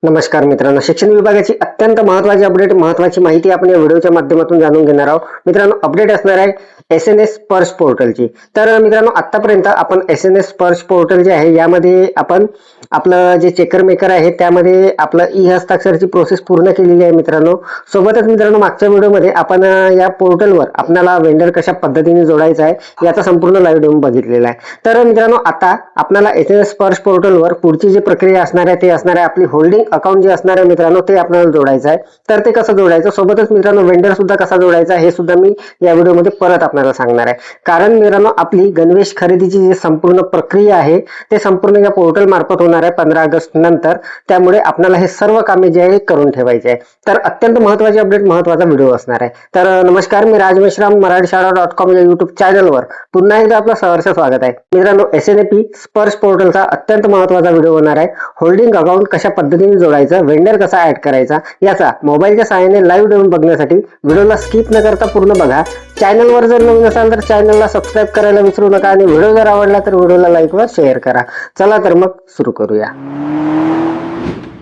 नमस्कार मित्रांनो, शिक्षण विभागाची अत्यंत महत्त्वाची अपडेट, महत्त्वाची माहिती आपण या व्हिडिओच्या माध्यमातून जाणून घेणार आहोत. मित्रांनो, अपडेट असणार आहे एस-एन-एस स्पर्श पोर्टलची. तर मित्रांनो, आतापर्यंत आपण एस-एन-एस स्पर्श पोर्टल जे आहे यामध्ये आपण आपलं जे चेकर मेकर आहे त्यामध्ये आपलं ई हस्ताक्षरची प्रोसेस पूर्ण केलेली आहे मित्रांनो. सोबतच मित्रांनो, मागच्या व्हिडिओमध्ये आपण या पोर्टलवर आपल्याला वेंडर कशा पद्धतीने जोडायचा आहे याचा संपूर्ण लाईव्ह डेमो बघितलेला आहे. तर मित्रांनो, आता आपल्याला एस-एन-एस स्पर्श पोर्टलवर पुढची जी प्रक्रिया असणार आहे ते असणार आहे आपली होल्डिंग अकाउंट जे असणार आहे मित्रांनो ते आपल्याला जोडायचं आहे. तर ते कसं जोडायचं, सोबतच मित्रांनो वेंडर सुद्धा कसा जोडायचा हे सुद्धा मी या व्हिडिओमध्ये परत आपल्याला सांगणार आहे. कारण मित्रांनो, आपली गणवेश खरेदीची जी संपूर्ण प्रक्रिया आहे ते संपूर्ण या पोर्टल मार्फत होणार आहे 15 ऑगस्ट नंतर. त्यामुळे आपल्याला हे सर्व कामे जे आहे करून ठेवायचे आहे. तर अत्यंत महत्त्वाची अपडेट, महत्त्वाचा व्हिडिओ असणार आहे. तर नमस्कार, मी राज मेश्राम, मराठीशाळा.com या युट्यूब चॅनलवर पुन्हा एकदा आपलं सहर्ष स्वागत आहे. मित्रांनो, एस-एन-ए-पी स्पर्श पोर्टलचा अत्यंत महत्त्वाचा व्हिडिओ होणार आहे. होल्डिंग अकाउंट कशा पद्धतीने जोडायचं, वेंडर कसा ऍड करायचा याचा मोबाईलच्या सहाय्याने लाईव्ह डेमो बघण्यासाठी व्हिडिओला स्किप न करता पूर्ण बघा. चॅनलवर जर नवीन असाल तर चॅनलला सबस्क्राईब करायला विसरू नका आणि व्हिडिओ जर आवडला तर व्हिडिओला लाईक व शेअर करा. चला तर मग सुरू करूया.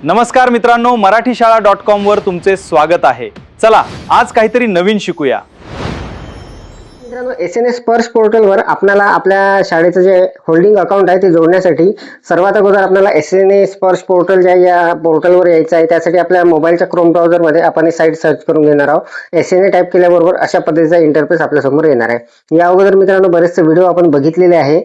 नमस्कार मित्रांनो, मराठीशाळा.com वर तुमचे स्वागत आहे. चला आज काहीतरी नवीन शिकूया. मित्रांनो, एस-एन-एस स्पर्श पोर्टलवर आपल्याला आपल्या शाळेचं जे होल्डिंग अकाउंट आहे ते जोडण्यासाठी सर्वात अगोदर आपल्याला एस-एन-एस स्पर्श पोर्टल जे या पोर्टलवर यायचं आहे. त्यासाठी आपल्या मोबाईलच्या क्रोम ब्राउझरमध्ये आपण ही साईट सर्च करून घेणार आहोत. एस-एन-ए टाईप केल्याबरोबर अशा पद्धतीचा इंटरफेस आपल्यासमोर येणार आहे. या अगोदर मित्रांनो बरेचसे व्हिडिओ आपण बघितलेले आहे.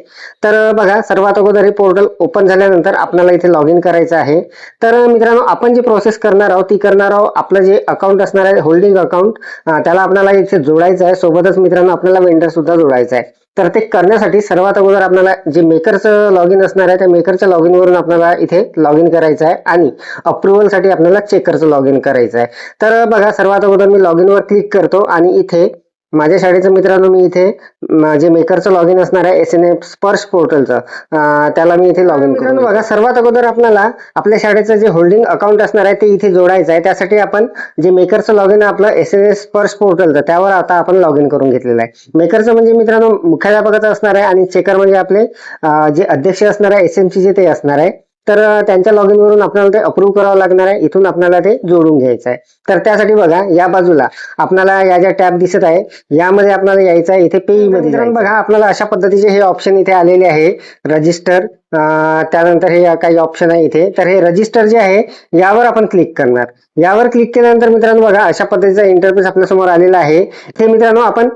तर बघा, सर्वात अगोदर हे पोर्टल ओपन झाल्यानंतर आपल्याला इथे लॉग इन करायचं आहे. तर मित्रांनो, आपण जी प्रोसेस करणार आहोत ती करणार आहोत आपलं जे अकाउंट असणार आहे होल्डिंग अकाउंट त्याला आपल्याला इथे जोडायचं आहे. सोबतच मित्रांनो आपल्याला वेंडर सुद्धा जोडायचा आहे. तर ते करण्यासाठी सर्वात अगोदर आपल्याला जे मेकरचं लॉग इन असणार आहे त्या मेकरच्या लॉग इन वरून आपल्याला इथे लॉग इन करायचं आहे आणि अप्रुव्हल साठी आपल्याला चेकरचं लॉग इन करायचं आहे. तर बघा, सर्वात अगोदर मी लॉग इन वर क्लिक करतो आणि इथे माझ्या शाळेचं मित्रांनो मी इथे जे मेकरचं लॉग इन असणार आहे एस-एन-एस स्पर्श पोर्टलचं त्याला मी इथे लॉग इन करून. बघा, सर्वात अगोदर आपल्याला आपल्या शाळेचं जे होल्डिंग अकाउंट असणार आहे ते इथे जोडायचं आहे. त्यासाठी आपण जे मेकरचं लॉग इन आपलं एस-एन-एस स्पर्श पोर्टलचं त्यावर आता आपण लॉग इन करून घेतलेलं आहे. मेकरचं म्हणजे मित्रांनो मुख्याध्यापकाचं असणार आहे आणि चेकर म्हणजे आपले जे अध्यक्ष असणार आहे एस-एम-सी ते असणार आहे. तर त्यांच्या लॉग इन वरून आपल्याला ते अप्रूव्ह करावं लागणार आहे. इथून आपल्याला ते जोडून घ्यायचं आहे. तर त्यासाठी बघा, या बाजूला आपल्याला या ज्या टॅब दिसत आहे यामध्ये आपल्याला यायचं आहे. इथे पेई मध्ये बघा आपल्याला अशा पद्धतीचे हे ऑप्शन इथे आलेले आहे. रजिस्टर, त्यानंतर हे काही ऑप्शन आहे इथे. तर हे रजिस्टर जे आहे यावर आपण क्लिक करणार. यावर क्लिक केल्यानंतर मित्रांनो बघा, अशा पद्धतीचा इंटरफेस आपल्या समोर आलेला आहे. हे मित्रांनो आपण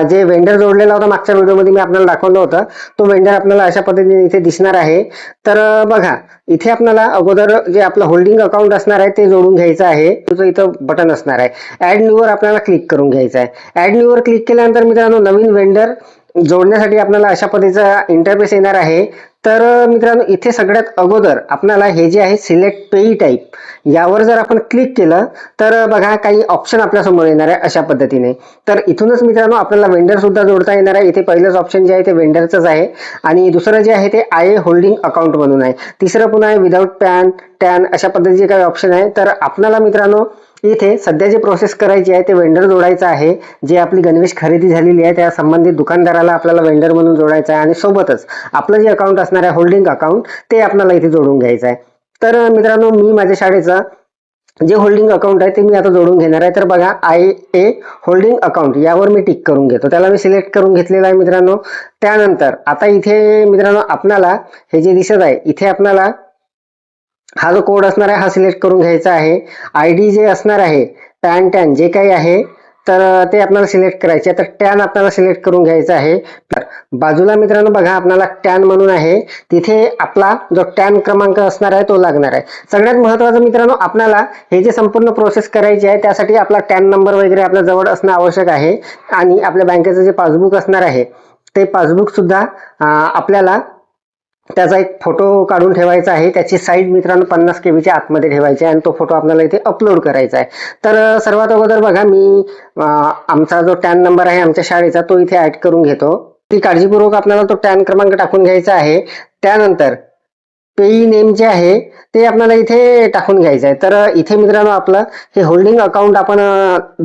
जे वेंडर जोडलेला होता मागच्या व्हिडिओमध्ये मी आपल्याला दाखवलं होतं तो वेंडर आपल्याला अशा पद्धतीने इथे दिसणार आहे. तर बघा, इथे आपल्याला अगोदर जे आपलं होल्डिंग अकाउंट असणार आहे ते जोडून घ्यायचं आहे. इथं बटन असणार आहे, ऍड न्यू वर आपल्याला क्लिक करून घ्यायचं आहे. ऍड न्यू वर क्लिक केल्यानंतर मित्रांनो नवीन वेंडर जोडण्यासाठी आपल्याला अशा पद्धतीचा इंटरफेस येणार आहे. तर मित्रांनो, इथे सगळ्यात अगोदर आपल्याला हे जे आहे सिलेक्ट पेई टाईप यावर जर आपण क्लिक केलं तर बघा काही ऑप्शन आपल्या समोर येणार आहे अशा पद्धतीने. तर इथूनच मित्रांनो आपल्याला वेंडर सुद्धा जोडता येणार आहे. इथे पहिलंच ऑप्शन जे आहे ते वेंडरचंच आहे आणि दुसरं जे आहे ते आय होल्डिंग अकाउंट म्हणून आहे. तिसरं पुन्हा आहे विदाउट पॅन टॅन अशा पद्धतीचे काही ऑप्शन आहे. तर आपल्याला मित्रांनो इथे सध्या जी प्रोसेस करायची आहे ते वेंडर जोडायचं आहे. जे आपली गणवेश खरेदी झालेली आहे त्या संबंधित दुकानदाराला आपल्याला वेंडर म्हणून जोडायचं आहे आणि सोबतच आपलं जे अकाउंट असणार आहे होल्डिंग अकाउंट ते आपल्याला इथे जोडून घ्यायचं आहे. तर मित्रांनो, मी माझ्या शाळेचं जे होल्डिंग अकाउंट आहे ते मी आता जोडून घेणार आहे. तर बघा, आय ए होल्डिंग अकाउंट यावर मी टिक करून घेतो. त्याला मी सिलेक्ट करून घेतलेला आहे मित्रांनो. त्यानंतर आता इथे मित्रांनो आपल्याला हे जे दिसत आहे इथे आपल्याला हा जो कोड असणार आहे हा सिलेक्ट करून घ्यायचा आहे. आयडी जे असणार आहे पॅन टॅन जे काही आहे तर ते आपल्याला सिलेक्ट करायचे. तर टॅन आपल्याला सिलेक्ट करून घ्यायचा आहे. तर बाजूला मित्रांनो बघा आपल्याला टॅन म्हणून आहे, तिथे आपला जो टॅन क्रमांक असणार आहे तो लागणार आहे. सगळ्यात महत्वाचं मित्रांनो, आपल्याला हे जे संपूर्ण प्रोसेस करायची आहे त्यासाठी आपला टॅन नंबर वगैरे आपल्या जवळ असणं आवश्यक आहे आणि आपल्या बँकेचं जे पासबुक असणार आहे ते पासबुक सुद्धा आपल्याला त्याचा एक फोटो काढून ठेवायचा आहे. त्याची साईज मित्रांनो 50 KB च्या आतमध्ये ठेवायची आहे आणि तो फोटो आपल्याला इथे अपलोड करायचा आहे. तर सर्वात अगोदर बघा, मी आमचा जो टॅन नंबर आहे आमच्या शाळेचा तो इथे ऍड करून घेतो. ती काळजीपूर्वक आपल्याला तो टॅन क्रमांक टाकून घ्यायचा आहे. त्यानंतर पेई नेम जे आहे ते आपल्याला इथे टाकून घ्यायचं आहे. तर इथे मित्रांनो आपलं हे होल्डिंग अकाउंट आपण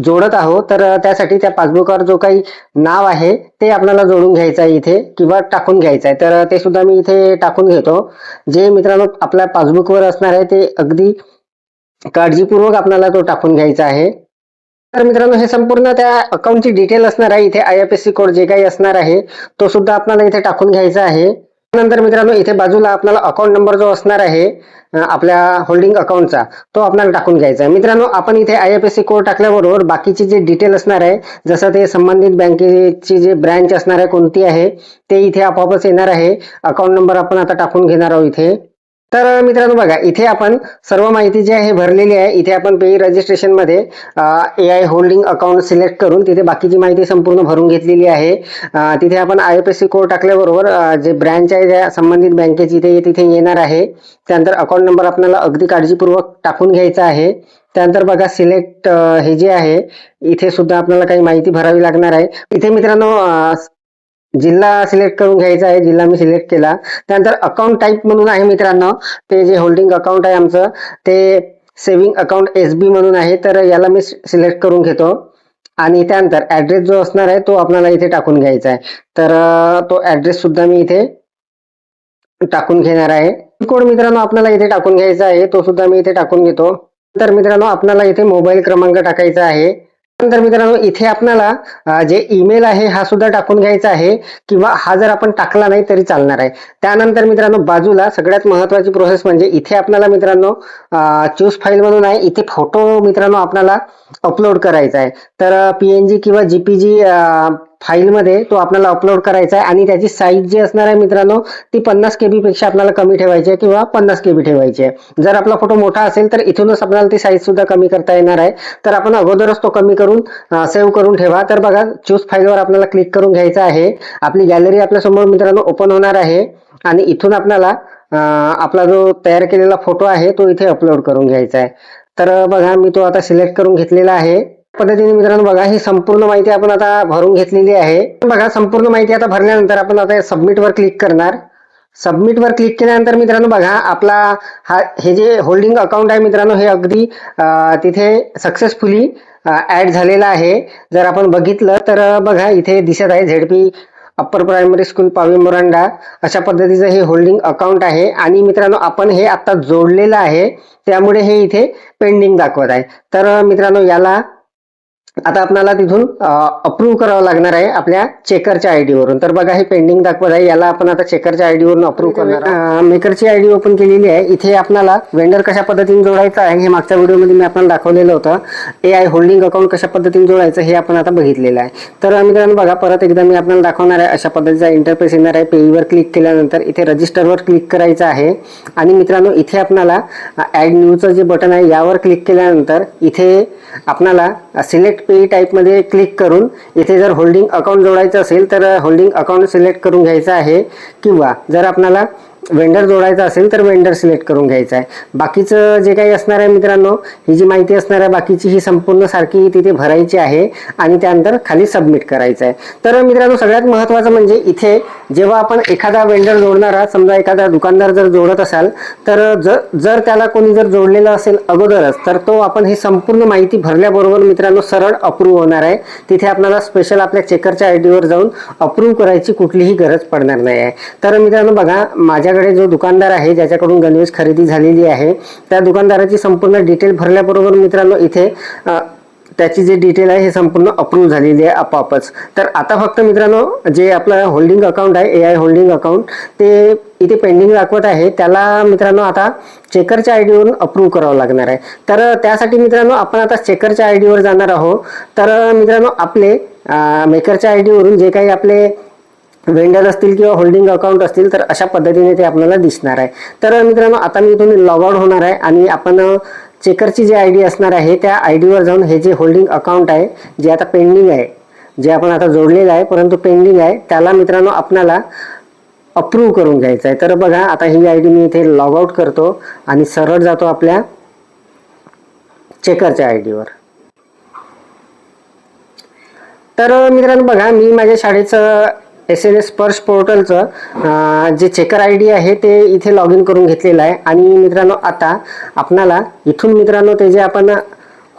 जोडत आहोत. तर त्यासाठी त्या पासबुकवर जो काही नाव आहे ते आपल्याला जोडून घ्यायचं आहे इथे किंवा टाकून घ्यायचं आहे. तर ते सुद्धा मी इथे टाकून घेतो. जे मित्रांनो आपल्या पासबुकवर असणार आहे ते अगदी काळजीपूर्वक आपल्याला तो टाकून घ्यायचा आहे. तर मित्रांनो हे संपूर्ण त्या अकाउंटची डिटेल असणार आहे. इथे IFSC कोड जे काही असणार आहे तो सुद्धा आपल्याला इथे टाकून घ्यायचा आहे. नंतर मित्रांनो इथे बाजूला आपल्याला अकाउंट नंबर जो असणार आहे आपल्या होल्डिंग अकाउंटचा तो आपल्याला टाकून घ्यायचा आहे. मित्रांनो आपण इथे IFSC कोड टाकल्याबरोबर बाकीची जे डिटेल असणार आहे जसं ते संबंधित बँकेची जे ब्रँच असणार आहे कोणती आहे ते इथे आपोआपच येणार आहे. अकाउंट नंबर आपण आता टाकून घेणार आहोत इथे. तर मित्रांनो बघा इथे आपण सर्व माहिती जी आहे भरलेली आहे. इथे आपण पे रजिस्ट्रेशन मध्ये AI होल्डिंग अकाउंट सिलेक्ट करून तिथे बाकीची माहिती संपूर्ण भरून घेतलेली आहे. तिथे आपण IFSC कोड टाकल्याबरोबर जे ब्रँच आहे त्या संबंधित बँकेची तिथे येणार आहे. त्यानंतर अकाउंट नंबर आपल्याला अगदी काळजीपूर्वक टाकून घ्यायचा आहे. त्यानंतर बघा सिलेक्ट हे जे आहे इथे सुद्धा आपल्याला काही माहिती भरावी लागणार आहे. इथे मित्रांनो जिल्हा सिलेक्ट करून घ्यायचा आहे. जिल्हा मी सिलेक्ट केला. त्यानंतर अकाउंट टाईप म्हणून आहे मित्रांनो ते जे होल्डिंग अकाउंट आहे आमचं ते सेव्हिंग अकाउंट SB म्हणून आहे. तर याला मी सिलेक्ट करून घेतो आणि त्यानंतर ऍड्रेस जो असणार आहे तो आपल्याला इथे टाकून घ्यायचा आहे. तर तो ऍड्रेस सुद्धा मी इथे टाकून घेणार आहे. कोड मित्रांनो आपल्याला इथे टाकून घ्यायचा आहे तो सुद्धा मी इथे टाकून घेतो. तर मित्रांनो आपल्याला इथे मोबाईल क्रमांक टाकायचा आहे. तर मित्रांनो इथे आपल्याला जे ईमेल आहे हा सुद्धा टाकून घ्यायचा आहे किंवा हा जर आपण टाकला नाही तरी चालणार आहे. त्यानंतर मित्रांनो बाजूला सगळ्यात महत्वाची प्रोसेस म्हणजे इथे आपल्याला मित्रांनो चूज फाईल म्हणून आहे. इथे फोटो मित्रांनो आपल्याला अपलोड करायचा आहे. तर PNG किंवा JPG फाईलमध्ये तो आपल्याला अपलोड करायचा आहे आणि त्याची साईज जी असणार आहे मित्रांनो ती 50 KB पेक्षा आपल्याला कमी ठेवायची आहे किंवा 50 KB ठेवायची आहे. जर आपला फोटो मोठा असेल तर इथूनच आपल्याला ती साईज सुद्धा कमी करता येणार आहे. तर आपण अगोदरच तो कमी करून सेव्ह करून ठेवा. तर बघा चूज फाईलवर आपल्याला क्लिक करून घ्यायचं आहे. आपली गॅलरी आपल्या समोर मित्रांनो ओपन होणार आहे आणि इथून आपल्याला आपला जो तयार केलेला फोटो आहे तो इथे अपलोड करून घ्यायचा आहे. तर बघा मी तो आता सिलेक्ट करून घेतलेला आहे. पद्धतीने मित्रांनो बघा ही संपूर्ण माहिती आपण आता भरून घेतलेली आहे. बघा संपूर्ण माहिती आता भरल्यानंतर आपण आता सबमिट वर क्लिक करणार. सबमिट वर क्लिक केल्यानंतर मित्रांनो बघा आपला हे जे होल्डिंग अकाउंट आहे मित्रांनो हे अगदी तिथे सक्सेसफुली ऍड झालेला आहे. जर आपण बघितलं तर बघा इथे दिसत आहे ZP अप्पर प्रायमरी स्कूल पावी मोरांडा अशा पद्धतीचं हे होल्डिंग अकाउंट आहे आणि मित्रांनो आपण हे आता जोडलेलं आहे त्यामुळे हे इथे पेंडिंग दाखवत आहे. तर मित्रांनो याला आता आपल्याला तिथून अप्रूव्ह करावं लागणार आहे आपल्या चेकरच्या ID वरून. तर बघा हे पेंडिंग दाखवत आहे. याला आपण आता चेकरच्या ID वरून अप्रूव्ह करणार. मेकरची ID ओपन केलेली आहे. इथे आपल्याला वेंडर कशा पद्धतीने जोडायचं आहे हे मागच्या व्हिडिओमध्ये मी आपल्याला दाखवलेलं होतं. AI होल्डिंग अकाउंट कशा पद्धतीने जोडायचं हे आपण आता बघितलेलं आहे. तर मित्रांनो बघा परत एकदा मी आपल्याला दाखवणार आहे. अशा पद्धतीचा इंटरफेस येणार आहे. पेईवर क्लिक केल्यानंतर इथे रजिस्टरवर क्लिक करायचं आहे आणि मित्रांनो इथे आपल्याला ऍड न्यूचं जे बटन आहे यावर क्लिक केल्यानंतर इथे आपल्याला सिलेक्ट पे टाईप मध्ये क्लिक करून इथे जर होल्डिंग अकाउंट जोडायचं असेल तर होल्डिंग अकाउंट सिलेक्ट करून घ्यायचं आहे किंवा जर आपल्याला वेंडर जोडायचा असेल तर वेंडर सिलेक्ट करून घ्यायचा आहे. बाकीचं जे काही असणार आहे मित्रांनो ही जी माहिती असणार आहे बाकीची ही संपूर्ण सारखी तिथे भरायची आहे आणि त्यानंतर खाली सबमिट करायचं आहे. तर मित्रांनो सगळ्यात महत्त्वाचं म्हणजे इथे जेव्हा आपण एखादा वेंडर जोडणार आहात समजा एखादा दुकानदार जर जोडत असाल तर जर त्याला कोणी जर जोडलेलं असेल अगोदरच तर तो आपण ही संपूर्ण माहिती भरल्याबरोबर मित्रांनो सरळ अप्रूव्ह होणार आहे. तिथे आपल्याला स्पेशल आपल्या चेकरच्या ID वर जाऊन अप्रूव्ह करायची कुठलीही गरज पडणार नाही आहे. तर मित्रांनो बघा माझ्याकडे जो दुकानदार आहे ज्याच्याकडून गणवेश खरेदी झालेली आहे त्या दुकानदाराची संपूर्ण डिटेल भरल्याबरोबर मित्रांनो इथे त्याची जी डिटेल आहे हे संपूर्ण अप्रूव्ह झालेली आहे आपोआपच. तर आता फक्त मित्रांनो जे आपलं होल्डिंग अकाउंट आहे AI होल्डिंग अकाउंट ते इथे पेंडिंग दाखवत आहे त्याला मित्रांनो आता चेकरच्या ID वरून अप्रूव्ह करावं लागणार आहे. तर त्यासाठी मित्रांनो आपण आता चेकरच्या ID वर जाणार आहोत. तर मित्रांनो आपले मेकरच्या ID वरून जे काही आपले वेंडर असतील किंवा होल्डिंग अकाउंट असतील तर अशा पद्धतीने ते आपल्याला दिसणार आहे. तर मित्रांनो आता मी इथून लॉग आउट होणार आहे आणि आपण चेकरची जी ID असणार आहे त्या ID वर जाऊन हे जे होल्डिंग अकाउंट आहे जे आता पेंडिंग आहे जे आपण आता जोडलेलं आहे परंतु पेंडिंग आहे त्याला मित्रांनो आपल्याला अप्रूव्ह करून घ्यायचं आहे. तर बघा आता ही ID मी इथे लॉग आउट करतो आणि सरळ जातो आपल्या चेकरच्या ID वर. तर मित्रांनो बघा मी माझ्या शाळेचं SNS स्पर्श पोर्टलचं जे चेकर ID आहे ते इथे लॉग इन करून घेतलेलं आहे आणि मित्रांनो आता आपल्याला इथून मित्रांनो ते जे आपण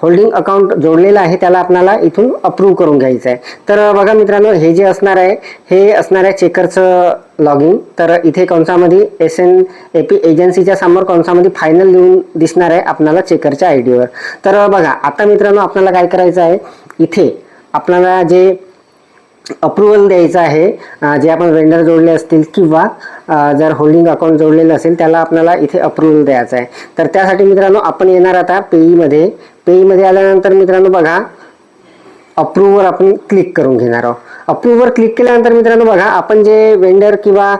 होल्डिंग अकाउंट जोडलेलं आहे त्याला आपल्याला इथून अप्रूव्ह करून घ्यायचं आहे. तर बघा मित्रांनो, हे जे असणार आहे हे असणार आहे चेकरचं लॉगिन. तर इथे कंसामध्ये SNAP एजन्सीच्या समोर कंसामध्ये फायनल लिहून दिसणार आहे आपल्याला चेकरच्या आयडीवर. तर बघा आता मित्रांनो, आपल्याला काय करायचं आहे, इथे आपल्याला जे अप्रुव्हल द्यायचं आहे, जे आपण वेंडर जोडले असतील किंवा जर होल्डिंग अकाउंट जोडलेलं असेल त्याला आपल्याला इथे अप्रुव्हल द्यायचं आहे. तर त्यासाठी मित्रांनो आपण येणार आता पेईमध्ये आल्यानंतर मित्रांनो बघा, अप्रूव्हवर आपण क्लिक करून घेणार आहोत. अप्रूव्हवर क्लिक केल्यानंतर मित्रांनो बघा, आपण जे वेंडर किंवा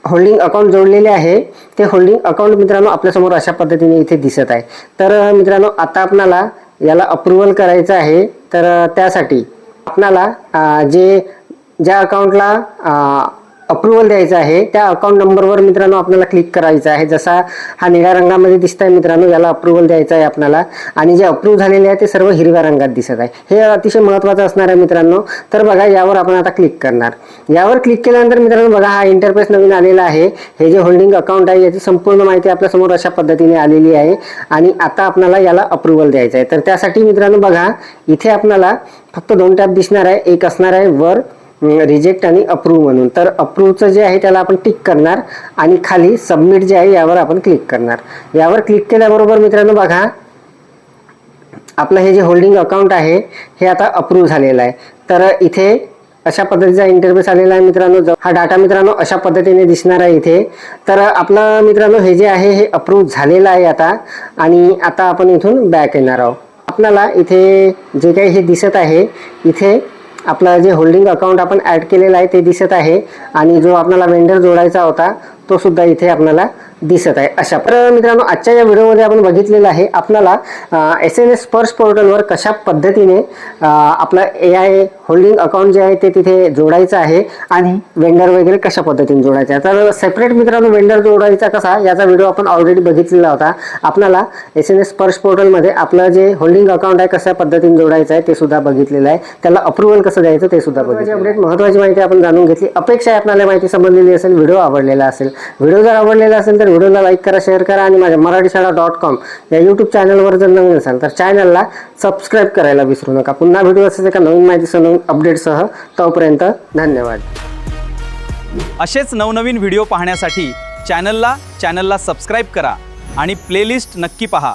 होल्डिंग अकाउंट जोडलेले आहे ते होल्डिंग अकाउंट मित्रांनो आपल्यासमोर अशा पद्धतीने इथे दिसत आहे. तर मित्रांनो आता आपल्याला याला अप्रूव्हल करायचं आहे. तर त्यासाठी आपल्याला ज्या अकाउंटला अप्रूव्हल द्यायचं आहे त्या अकाउंट नंबरवर मित्रांनो आपल्याला क्लिक करायचं आहे. जसा हा निळ्या रंगामध्ये दिसत आहे मित्रांनो, याला अप्रूव्हल द्यायचं आहे आपल्याला. आणि जे अप्रूव्ह झालेले आहे ते सर्व हिरव्या रंगात दिसत आहे. हे अतिशय महत्त्वाचं असणार आहे मित्रांनो. तर बघा, यावर आपण आता क्लिक करणार. यावर क्लिक केल्यानंतर मित्रांनो बघा, हा इंटरफेस नवीन आलेला आहे. हे जे होल्डिंग अकाउंट आहे याची संपूर्ण माहिती आपल्यासमोर अशा पद्धतीने आलेली आहे. आणि आता आपल्याला याला अप्रूव्हल द्यायचं आहे. तर त्यासाठी मित्रांनो बघा, इथे आपल्याला फक्त 2 टॅब दिसणार आहे. एक असणार आहे वर रिजेक्ट आणि अप्रूव्ह म्हणून. तर अप्रूव्हचं जे आहे त्याला आपण टिक करणार आणि खाली सबमिट जे आहे यावर आपण क्लिक करणार. यावर क्लिक केल्याबरोबर मित्रांनो बघा, आपलं हे जे होल्डिंग अकाउंट आहे हे आता अप्रूव्ह झालेलं आहे. तर इथे अशा पद्धतीचा इंटरफेस आलेला आहे मित्रांनो. हा डाटा मित्रांनो अशा पद्धतीने दिसणार आहे इथे. तर आपलं मित्रांनो हे जे आहे हे अप्रूव्ह झालेलं आहे आता. आणि आता आपण इथून बॅक येणार आहोत. आपल्याला इथे जे काही हे दिसत आहे, इथे आपला जे होल्डिंग अकाउंट आपण ॲड केलेलं आहे ते दिसत आहे. आणि जो आपल्याला वेंडर जोडायचा होता तो सुद्धा इथे आपल्याला दिसत आहे. अशा तर मित्रांनो, आजच्या या व्हिडिओमध्ये आपण बघितलेलं आहे आपल्याला SNS स्पर्श पोर्टलवर कशा पद्धतीने आपलं AI होल्डिंग अकाउंट जे आहे ते तिथे जोडायचं आहे आणि वेंडर वगैरे कशा पद्धतीने जोडायचं आहे. तर सेपरेट मित्रांनो वेंडर जोडायचा कसा याचा व्हिडिओ आपण ऑलरेडी बघितलेला होता. आपल्याला SNS स्पर्श पोर्टलमध्ये आपलं जे होल्डिंग अकाउंट आहे कशा पद्धतीने जोडायचं आहे ते सुद्धा बघितलेलं आहे. त्याला अप्रूव्हल कसं द्यायचं ते सुद्धा बघितलं. अपडेट महत्त्वाची माहिती आपण जाणून घेतली. अपेक्षा आहे आपल्याला माहिती समजलेली असेल, व्हिडिओ आवडलेला असेल. व्हिडिओ जर आवडलेला असेल तर व्हिडिओला लाईक करा, शेअर करा आणि माझ्या मराठीशाळा.com या यूट्यूब चॅनलवर जर नवीन असाल तर चॅनलला सबस्क्राईब करायला विसरू नका. पुन्हा व्हिडिओ असेल एका नवीन माहितीसह, नवीन अपडेटसह. तोपर्यंत धन्यवाद. असेच नवनवीन व्हिडिओ पाहण्यासाठी चॅनलला सबस्क्राईब करा आणि प्लेलिस्ट नक्की पहा.